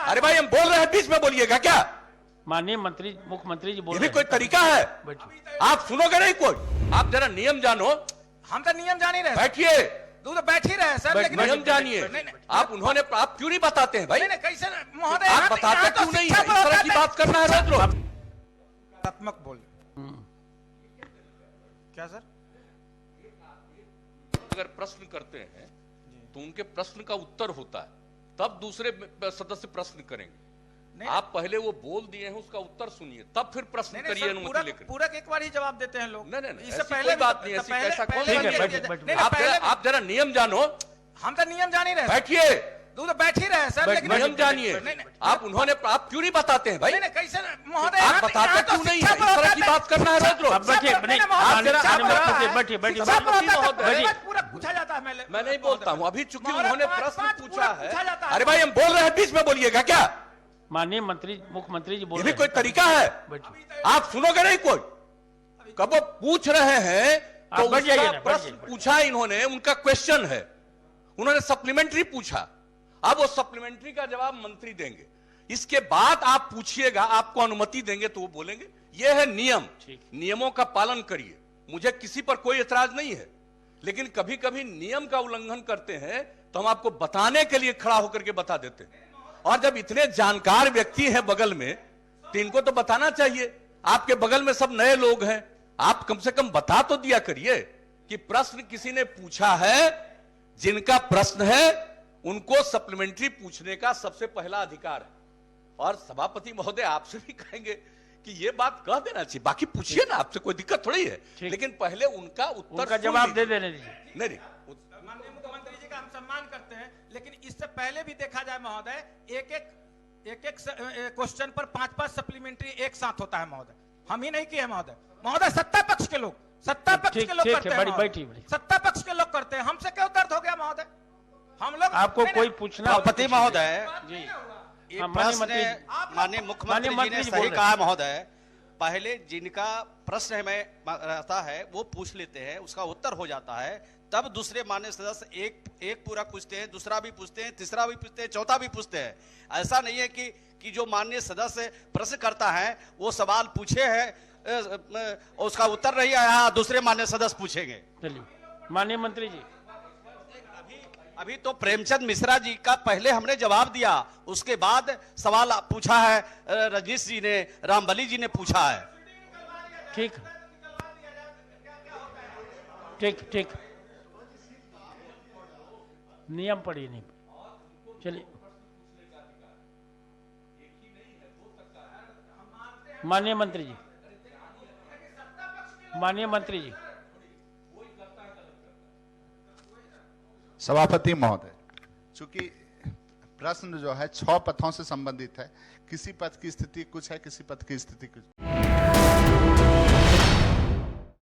है। अरे भाई हम बोल रहे हैं, बीच में बोलिएगा क्या? माननीय मंत्री, मुख्यमंत्री जी बोल ये रहे भी कोई तरीका है? बैठिए। आप सुनोगे नहीं कोई? आप जरा नियम जानो। हम तो नियम जान ही रहे, बैठिए, तू तो बैठ ही रहे सर, लेकिन नियम जानिए। आप क्यों नहीं बताते हैं भाई? नहीं, कैसे महोदय, आप बताते क्यों नहीं है? इस तरह की बात करना है रोज रोज। सकारात्मक बोल। क्या सर? अगर प्रश्न करते हैं तो उनके प्रश्न का उत्तर होता है, तब दूसरे सदस्य प्रश्न करेंगे। आप पहले वो बोल दिए हैं, उसका उत्तर सुनिए, तब फिर प्रश्न करिए अनुमति लेकर। पूरक एक बार ही जवाब देते हैं लोग। नहीं, इससे पहले बात नहीं, ऐसी कैसा कौन? आप जरा नियम जानो। हम तो नियम जान ही रहे, बैठिए, तू तो बैठ ही रहे सर, लेकिन नियम जानिए। आप क्यों नहीं बताते हैं भाई? नहीं, कैसे महोदय, आप बताते क्यों नहीं है? इस तरह की बात करना है रोज रोज। बैठिए, पूरा पूछा जाता है। मैं नहीं बोलता हूँ, अभी चूंकि उन्होंने प्रश्न पूछा है। अरे भाई हम बोल रहे हैं, बीच में बोलिएगा क्या? माननीय मंत्री, मुख्यमंत्री जी बोल ये रहे भी कोई तरीका है? आप सुनोगे नहीं कोई? कब वो पूछ रहे हैं तो उसका प्रश्न पूछा इन्होंने, उनका क्वेश्चन है, उन्होंने सप्लीमेंट्री पूछा, अब वो सप्लीमेंट्री का जवाब मंत्री देंगे। इसके बाद आप पूछिएगा, आपको अनुमति देंगे तो वो बोलेंगे। ये है नियम, नियमों का पालन करिए। मुझे किसी पर कोई एतराज नहीं है, लेकिन कभी कभी नियम का उल्लंघन करते हैं तो हम आपको बताने के लिए खड़ा होकर के बता देते हैं। और जब इतने जानकार व्यक्ति हैं बगल में, तो इनको तो बताना चाहिए। आपके बगल में सब नए लोग हैं, आप कम से कम बता तो दिया करिए कि प्रश्न किसी ने पूछा है। जिनका प्रश्न है उनको सप्लीमेंट्री पूछने का सबसे पहला अधिकार है। और सभापति महोदय आपसे भी कहेंगे कि ये बात कह देना चाहिए। बाकी पूछिए ना, आपसे कोई दिक्कत थोड़ी है, लेकिन पहले उनका उत्तर का जवाब दे देने दीजिए। नहीं, माननीय मुख्यमंत्री जी का हम सम्मान करते हैं, लेकिन इससे पहले भी देखा जाए महोदय, एक एक क्वेश्चन पर 5-5 सप्लीमेंट्री एक साथ होता है महोदय। हम ही नहीं किए महोदय, सत्ता पक्ष के लोग करते हैं। सत्ता पक्ष के लोग करते हैं, हमसे क्यों दर्द हो गया महोदय? हम लोग आपको कोई पूछना? सभापति महोदय जी, ये प्रश्न माननीय मुख्यमंत्री जी ने सही कहा महोदय। पहले जिनका प्रश्न हमें रहता है वो पूछ लेते हैं, उसका उत्तर हो जाता है, तब दूसरे माननीय सदस्य एक पूरा पूछते हैं, दूसरा भी पूछते हैं, तीसरा भी पूछते हैं, चौथा भी पूछते हैं। ऐसा नहीं है कि जो माननीय सदस्य प्रश्न करता है वो सवाल पूछे है, उसका उत्तर नहीं आया, दूसरे माननीय सदस्य पूछेंगे। चलिए माननीय मंत्री जी, अभी तो प्रेमचंद मिश्रा जी का पहले हमने जवाब दिया, उसके बाद सवाल पूछा है रजनीश जी ने, रामबली जी ने पूछा है। ठीक, नियम पढ़िए नहीं। चलिए माननीय मंत्री जी, सभापति महोदय, चूंकि प्रश्न जो है 6 पथों से संबंधित है, किसी पथ की स्थिति कुछ है, किसी पथ की स्थिति कुछ।